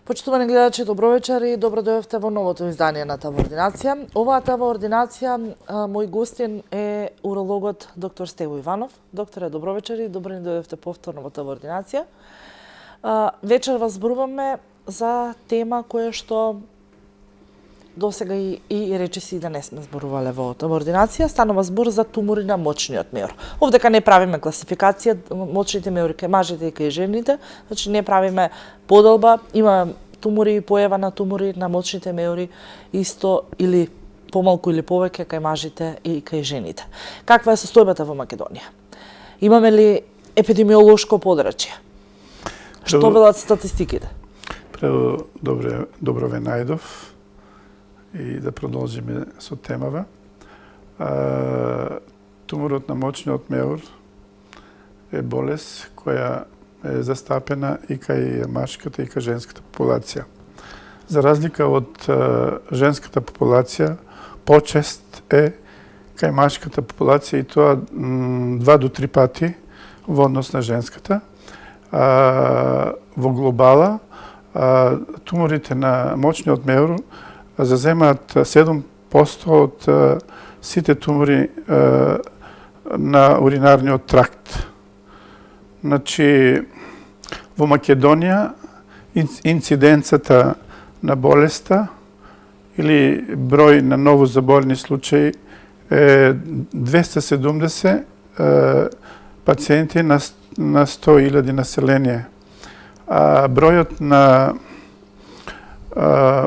Почитувани гледачи, добро вечер и добро дојдовте во новото издание на ТВ Ординација. Оваа ТВ Ординација, мој гостин е урологот доктор Стево Иванов. Докторе, добро вечер и добро ни дојдовте повторно во ТВ Ординација. Вечер вас зборуваме за тема која што досега и речиси да не сме зборувале во ТВ Ординација. Станува збор за тумори на мочниот меор. Овдека не правиме класификација мочните меори кај мажите и кај жените, значи не правиме поделба, има тумори и појава на тумори на мочните меори исто или помалку или повеќе кај мажите и кај жените. Каква е состојбата во Македонија? Имаме ли епидемиолошко подрачје? Што велат статистиките? Прво, добро ве најдов и да продолжиме со темава. Туморот на мочниот меор е болест која е застапена и кај машката и кај женската популација. За разлика од женската популација, почест е кај машката популација и тоа 2 до 3 пати во однос на женската. Во глобала, туморите на мочниот меор заземаат 7% од сите тумори на уринарниот тракт. Значи, во Македонија инциденцата на болеста или број на новозаболени случаи е 270 пациенти на 100.000 население. А бројот на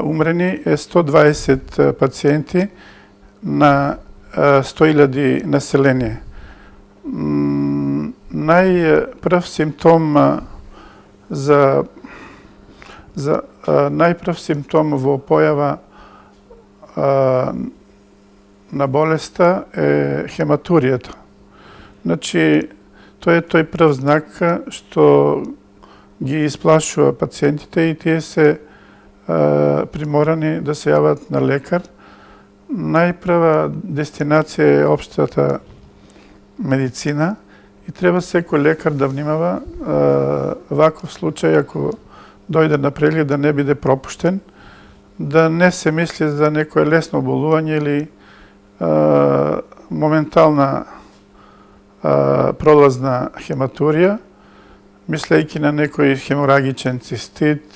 умрени е 120 пациенти на 100.000 население. Најпрв симптом во појава на болеста е хематуријата. Значи, тоа е тој прв знак што ги исплашува пациентите и тие се приморани да се јават на лекар. Најпрва дестинација е општата медицина и треба секој лекар да внимава ваков случај, ако дојде на преглед, да не биде пропуштен, да не се мисли за некое лесно болување или моментална пролазна хематурија, мислејќи на некој хеморагичен цистит,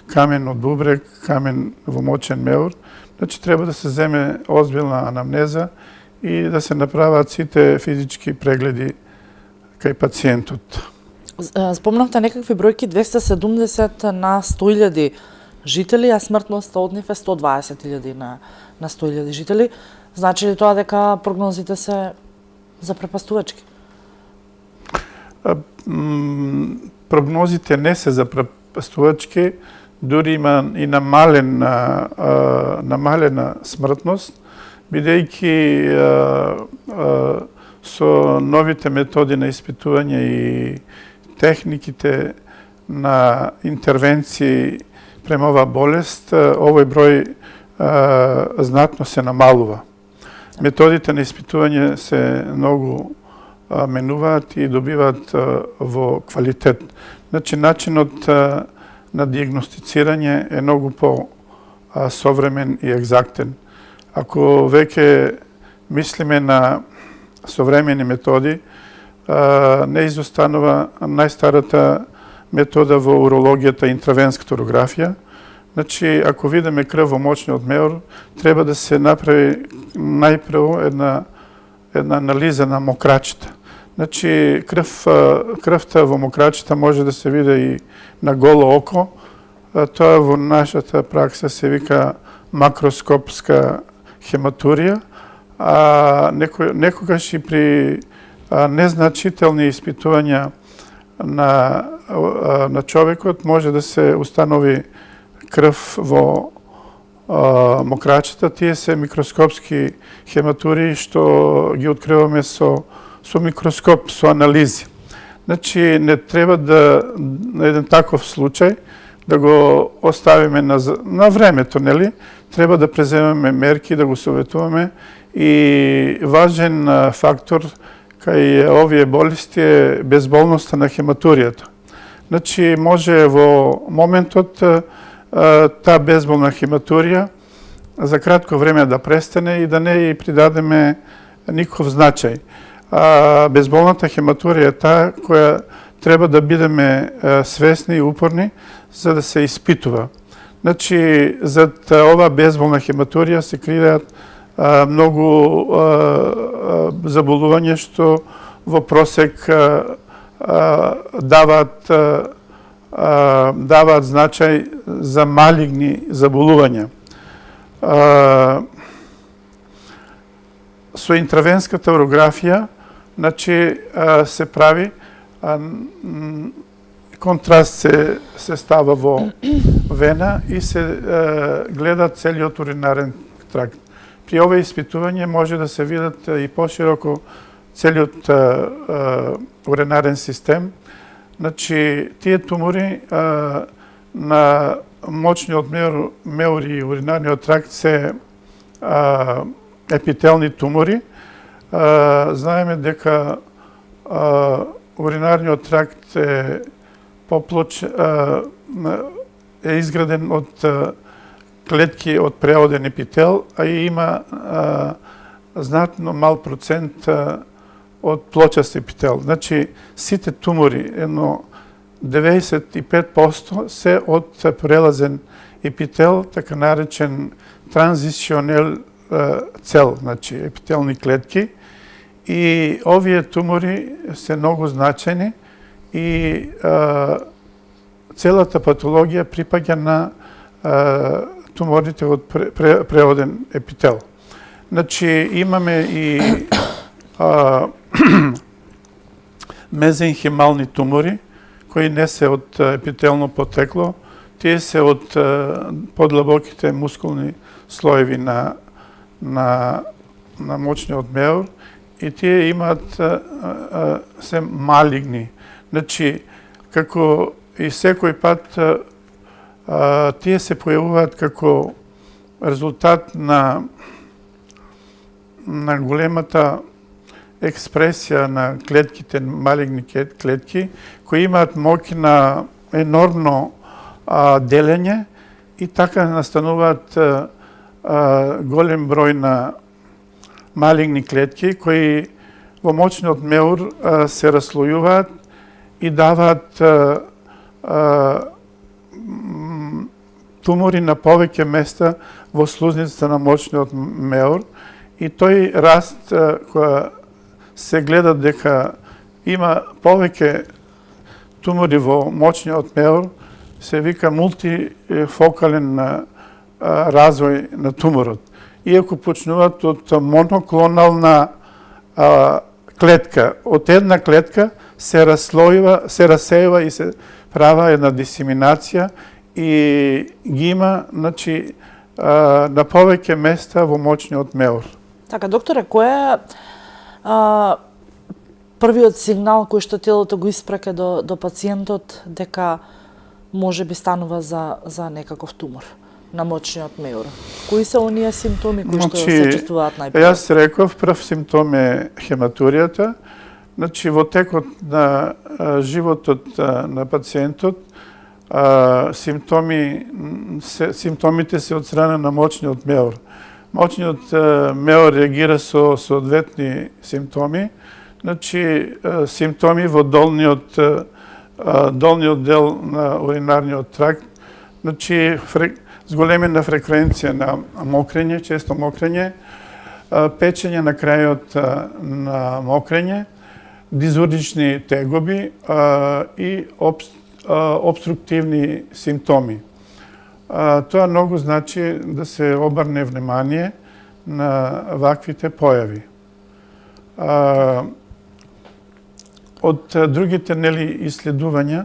камен од бубрек, камен во мочен меор. Значи, треба да се земе озбилна анамнеза и да се направат сите физички прегледи кај пациентот. Спомнавте некакви бројки 270 на 100.000 жители, а смртноста од нив е 120.000 на 100.000 жители. Значи ли тоа дека прогнозите се запрепастувачки? Прогнозите не се запрепастувачки, дури има и намалена смртност, бидејќи со новите методи на испитување и техниките на интервенции према оваа болест, овој број знатно се намалува. Методите на испитување се многу менуваат и добиваат во квалитет. Значи, начинот на диагностицирање е многу по-современ и екзактен. Ако веќе мислиме на современи методи, не изостанува најстарата метода во урологијата, интравенската урографија. Значи, ако видиме крв во мочниот меор, треба да се направи најпрво една анализа на мокрачета. Значи, крвта во мокрачета може да се види и на голо око. Тоа во нашата пракса се вика макроскопска хематурија, а некогаш и при незначителни испитувања на човекот може да се установи крв во мокрачета. Тие се микроскопски хематурии што ги откриваме со микроскоп, со анализи. Значи, не треба на еден таков случај да го оставиме на времето, нели? Треба да преземеме мерки, да го советуваме и важен фактор кај овие болести е безболноста на хематуријата. Значи, може во моментот таа безболна хематурија за кратко време да престане и да не ја придадеме никаков значај. Безболната хематурија е таа која треба да бидеме свесни и упорни за да се испитува. Значи, зад ова безболна хематурија се кријат многу заболувања што во просек даваат значај за малигни заболувања. Со интравенската урографија, значи, се прави контраст се става во вена и се гледа целиот уринарен тракт. При ова испитување може да се видат и пошироко целиот уринарен систем. Значи, тие тумори на мочниот меур и уринарниот тракт се епителни тумори. Знаеме дека уринарниот тракт е изграден од клетки од преоден епител, а и има знатно мал процент од плочаст епител. Значи, сите тумори, едно 95% се од прелазен епител, така наречен транзиционел цел, значи епителни клетки. И овие тумори се многу значајни и целата патологија припаѓа на туморите од преоден епител. Значи, имаме и мезенхимални тумори, кои не се од епително потекло, тие се од подлабоките мускулни слоеви на мочниот меур и тие имаат се малигни. Значи, како и секој пат тие се појавуваат како резултат на големата експресија на клетките, малигни клетки, кои имаат моќ на енормно делење и така настануваат голем број на малигни клетки кои во мочниот меур се расслојуваат и даваат тумори на повеќе места во слузницата на мочниот меур и тој раст која се гледа дека има повеќе тумори во мочниот меур се вика мултифокален развој на туморот. Иако почнуваат од моноклонална клетка, од една клетка се расејува и се права една дисеминација и ги има, значи, на повеќе места во мочниот меур. Така, докторе, кој е првиот сигнал кој што телото го испраќа до пациентот дека може би станува за некаков тумор на мочниот меур? Кои се оние симптоми кои што се чувствуваат најпрво? Јас реков, прв симптом е хематуријата. Значи, во текот на животот на пациентот, симптомите се од страна на мочниот меур. Мочниот меур реагира со соодветни симптоми. Значи, симптоми во долниот дел на уринарниот тракт. Значи, зголемена фреквенција на мокрење, често мокрење, печење на крајот на мокрење, дизурнични тегоби и обструктивни симптоми. Тоа многу значи да се обрне внимание на ваквите појави. Од другите исследувања,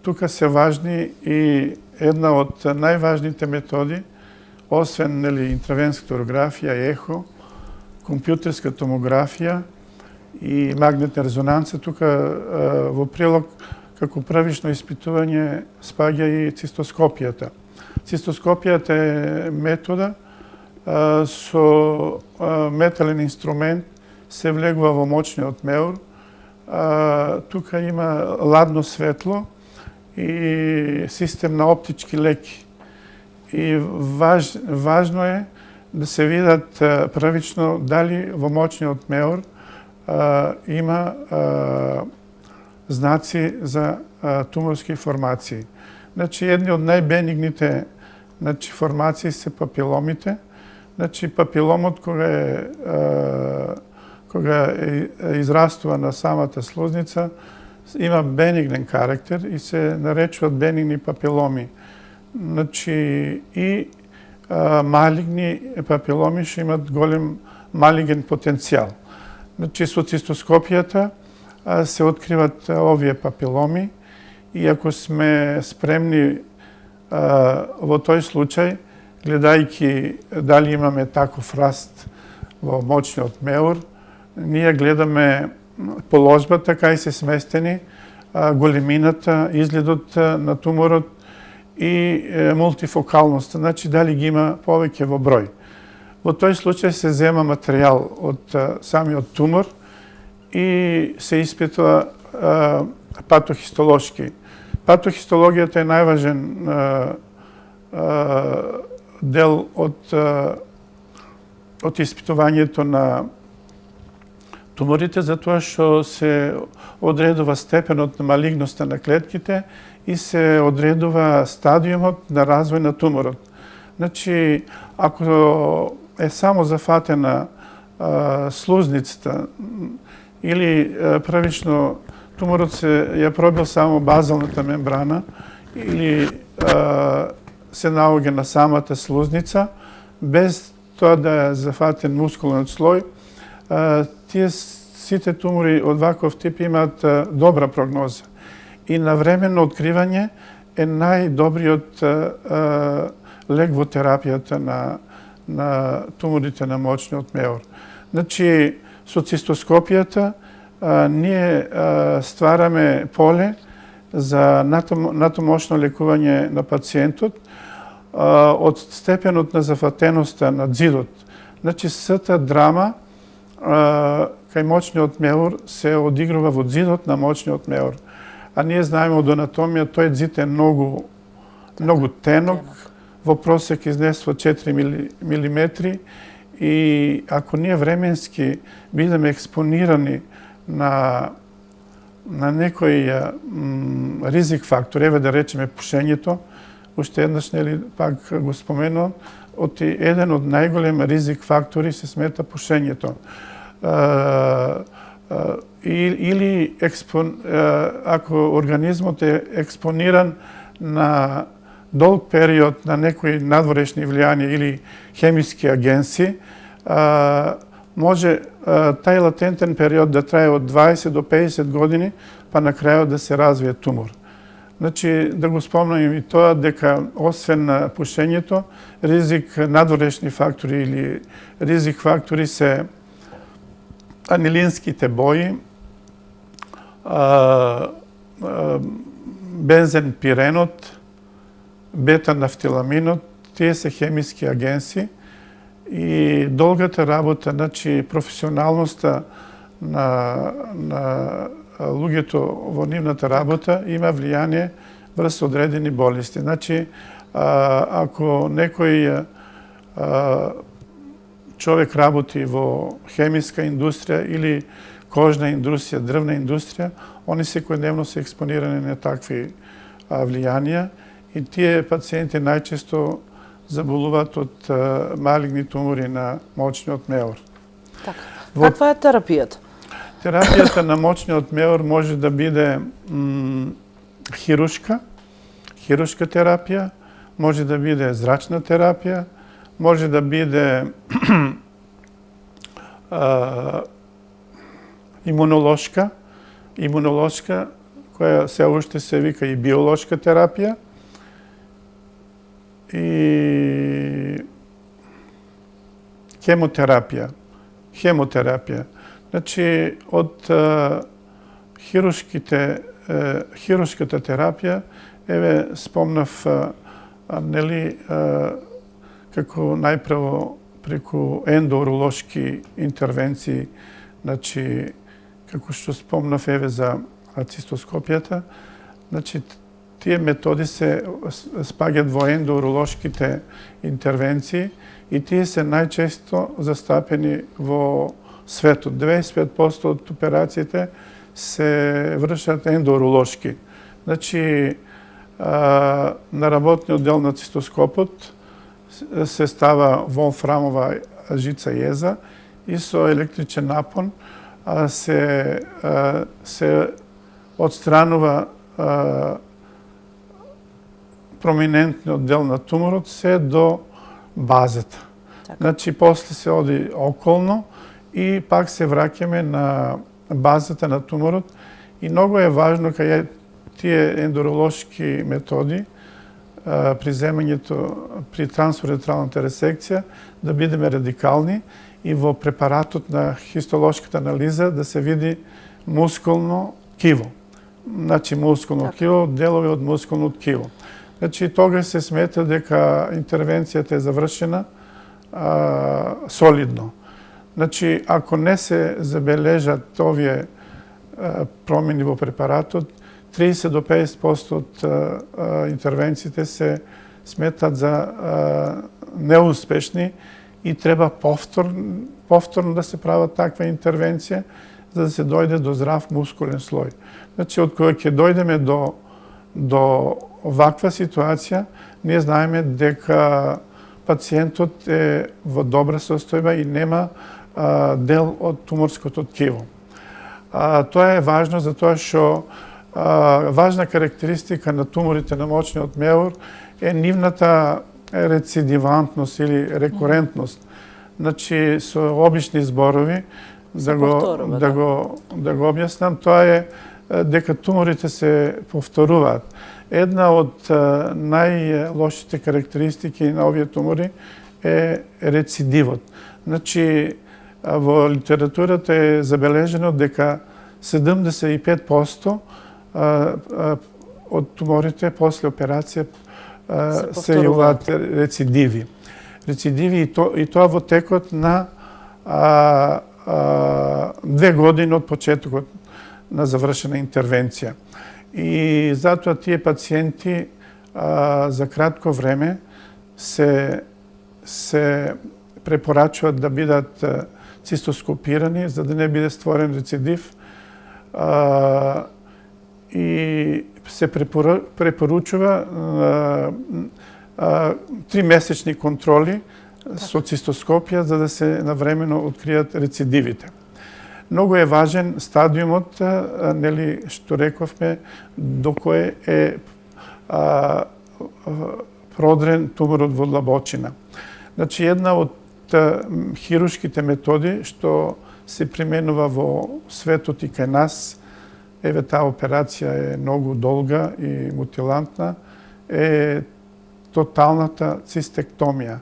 тука се важни и една од најважните методи, освен интравенската урографија, ехо, компјутерска томографија и магнетна резонанца, тука во прилог како првично испитување спаѓа и цистоскопијата. Цистоскопијата е метода со метален инструмент се влегува во мочниот меур. Тука има ладно светло и систем на оптички леки. И важно е да се видат првично дали во мочниот меор има знаци за туморски формации. Значи, едни од најбенигните формации се папиломите. Значи, папиломот кога израстува на самата слузница, има бенигнен карактер и се наречуваат бенигни папиломи. Значи, и малигни папиломи ще имат голем малиген потенцијал. Значи, со цистоскопијата се откриват овие папиломи и ако сме спремни во тој случај, гледајќи дали имаме таков раст во мочниот меур, ние гледаме положбата кај се сместени, големината, изгледот на туморот и мултифокалноста, значи дали ги има повеќе во број. Во тој случај се зема материјал од самиот тумор и се испитува патохистолошки. Патохистологијата е најважен дел од испитувањето на туморите, затоа што се одредува степенот на малигноста на клетките и се одредува стадиумот на развој на туморот. Значи, ако е само зафатена слузницата или првично туморот ја пробил само базалната мембрана или се наоѓа на самата слузница, без тоа да е зафатен мускулниот слој, тие сите тумори од ваков тип имаат добра прогноза. И навременно откривање е најдобриот лек во терапијата на туморите на мочниот меур. Значи, со цистоскопијата ние ствараме поле за натомошно лекување на пациентот од степенот на зафатеноста на ѕидот. Значи, сета драма кај мочниот меур се одигрува во ѕидот на мочниот меур. А ние знаеме од анатомија, тој ѕид е многу тенок, во просек изнесува 4 милиметри и ако ние временски бидеме експонирани на некој ризик фактор, еве да речеме пушењето, уште еднаш пак го споменувам, еден од најголем ризик фактори се смета пушењето. Или ако организмот е експониран на долг период на некои надворешни влијанија или хемиски агенси, може тај латентен период да трае од 20 до 50 години, па на крајот да се развие тумор. Значи, да го спомнам и тоа дека освен на пушењето, ризик надворешни фактори или ризик фактори се анилинските бои, бензен пиренот, бета-нафтиламинот, тие се хемиски агенси и долгата работа, значи професионалноста на луѓето во нивната работа има влијание врз одредени болести. Значи, ако некој човек работи во хемиска индустрија или кожна индустрија, дрвна индустрија, они секојдневно се експонирани на такви влијанија и тие пациенти најчесто заболуваат од малигни тумори на мочниот меур. Каква е терапијата? Терапијата на мочниот меур може да биде хирушка терапија, може да биде зрачна терапија, може да биде имунолошка, која се уште се вика и биолошка терапија, и хемотерапија. Значи, од хирушката терапија, еве спомнав, како најпрво преку ендоуролошки интервенции, значи, како што спомнав еве за цистоскопијата, значи, тие методи се спаѓаат во ендоуролошките интервенции и тие се најчесто застапени во светот. 25% од операциите се вршат ендоуролошки. Значи, на работниот дел на цистоскопот се става волфрамова жица језа и со електричен напон се отстранува проминентниот дел на туморот се до базата. Така. Значи, после се оди околно и пак се враќаме на базата на туморот и многу е важно кај тие ендуролошки методи при земањето, при трансуретралната ресекција, да бидеме радикални и во препаратот на хистолошката анализа да се види мускулно киво. Значи, мускулно киво, делови од мускулно ткиво. Значи, тогаш се смета дека интервенцијата е завршена солидно. Значи, ако не се забележат овие промени во препаратот, 30 до 50% од интервенциите се сметат за неуспешни и треба повторно да се прават таква интервенција за да се дојде до здрав мускулен слој. Значи, од кога ќе дојдеме до ваква ситуација, ние знаеме дека пациентот е во добра состојба и нема дел од туморското ткиво. Тоа е важно затоа што важна карактеристика на туморите на мочниот меур е нивната рецидивантност или рекурентност. Значи, со обични зборови, да го објаснам, тоа е дека туморите се повторуваат. Една од најлошите карактеристики на овие тумори е рецидивот. Значи, во литературата е забележено дека 75% од туморите после операција се јавуваат рецидиви. Рецидиви и тоа во текот на 2 години од почетокот на завршена интервенција. И затоа тие пациенти за кратко време се препорачуваат да бидат цистоскопирани за да не биде створен рецидив и се препоручува 3-месечни контроли со цистоскопија за да се навремено откријат рецидивите. Многу е важен стадиумот, нели што рековме, до кој е продрен туморот во длабочина. Значи, една од хируршките методи што се применува во светот и кај нас, еве таа операција е многу долга и мутилантна, е тоталната цистектомија.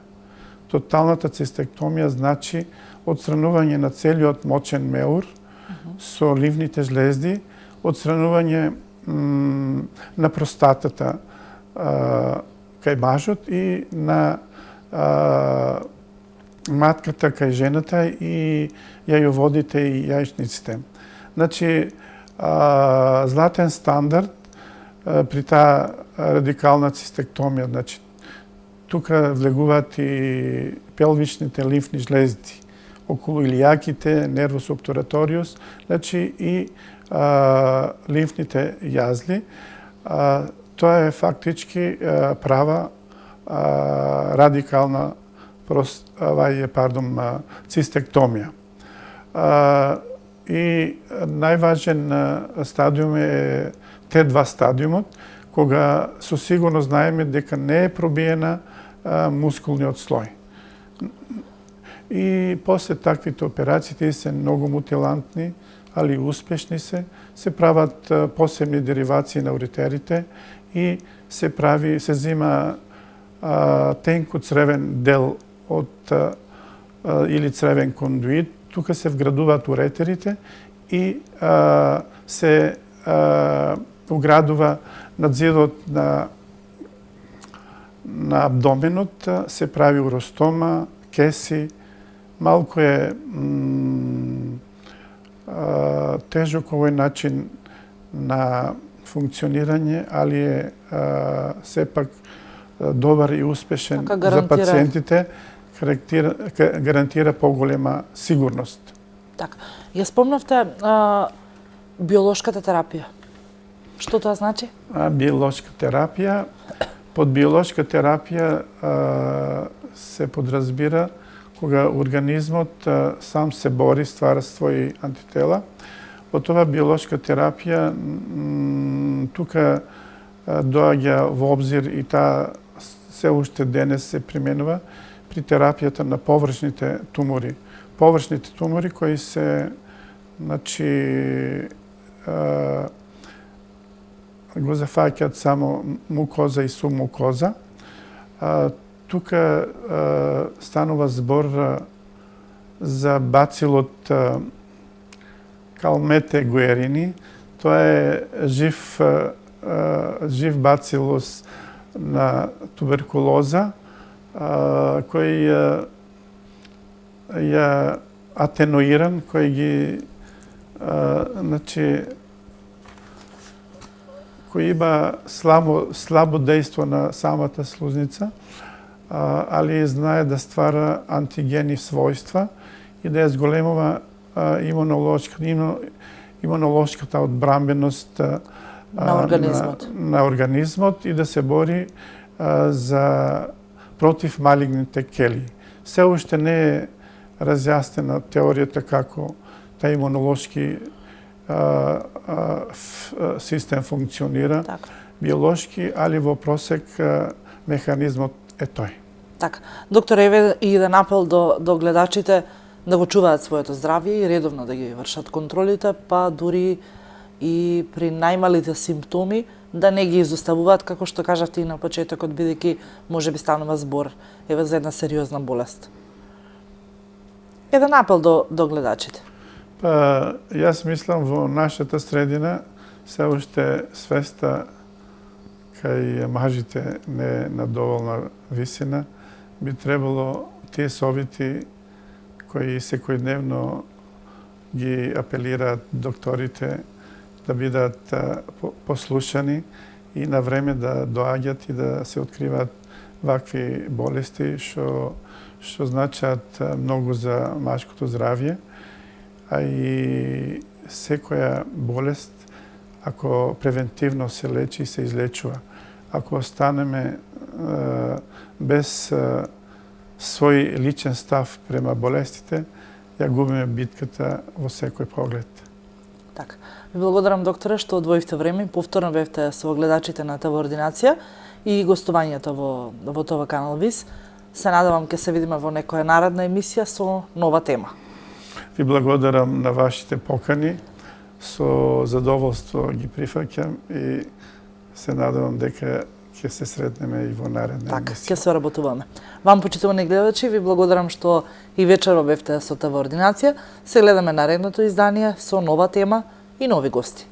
Тоталната цистектомија значи отстранување на целиот мочен меур со ливните жлезди, отстранување на простатата кај мажот и на матката кај жената и јајоводите и јајшниците. Значи, златен стандард при таа радикална цистектомија, значи, тука влегуваат и пелвичните лимфни жлезди, околу илијаките, нервус обтураториус, значи и лимфните јазли. Тоа е фактички права радикална цистектомија. И најважен стадиум е Т2 стадиумот, кога со сигурност знаеме дека не е пробиена мускулниот слој. И после таквите операции, тие се многу мутилантни, али успешни се прават посебни деривации на уретерите и се зима тенко цревен дел од или цревен кондуит, тука се вградуваат уретерите и се уградува над зидот на абдоменот, се прави уростома, кеси, малку е тежок овој начин на функционирање, али е сепак добар и успешен Така за гарантира- пациентите, гарантира поголема сигурност. Така. Ја спомнавте биолошката терапија. Што тоа значи? Биолошка терапија. Под биолошка терапија се подразбира кога организмот сам се бори, ствара своји антитела. Од това биолошка терапија тука доаѓа во обзир и таа се уште денес се применува при терапијата на површните тумори. Површните тумори кои се го зафаќаат само мукоза и субмукоза. Тука станува збор за бацилот Калмете гуерини. Тоа е жив бацилус на туберкулоза, кој ја атенуиран, кој ги кој има слабо дејство на самата слузница, али знае да ствара антигени својства и да ја зголемува имунолошката одбранбеност на организмот и да се бори против малигните кели. Се уште не е разјаснена теоријата како тај имунолошки систем функционира биолошки, али во просек механизмот е тој. Така. Доктор, еве и еден апел до гледачите да го чуваат своето здравје и редовно да ги вршат контролите, па дури и при најмалите симптоми да не ги изоставуваат, како што кажавте и на почетокот, бидејќи можеби станува збор еве за една сериозна болест. Еден апел до гледачите. Па, јас мислам во нашата средина се уште свеста кај мажите не на доволна висина, би требало тие совети кои секојдневно ги апелираат докторите да бидат послушани и на време да доаѓат и да се откриваат вакви болести што значат многу за машкото здравје, а и секоја болест, ако превентивно се лечи, се излечува. Ако останеме без свој личен став према болестите, ја губиме битката во секој поглед. Така. Ви благодарам, докторе, што одвоивте време и повторно бевте со гледачите на ТВ Ординација и гостувањето во ТВ канал ВИС. Се надевам ке се видиме во некоја наредна емисија со нова тема. Ви благодарам на вашите покани. Со задоволство ги прифаќам и се надевам дека ќе се сретнеме и во наредна емисија. Така, ќе се работуваме. Вам, почитувани гледачи, ви благодарам што и вечерва бевте со ТВ Ординација. Се гледаме наредното издание со нова тема и нови гости.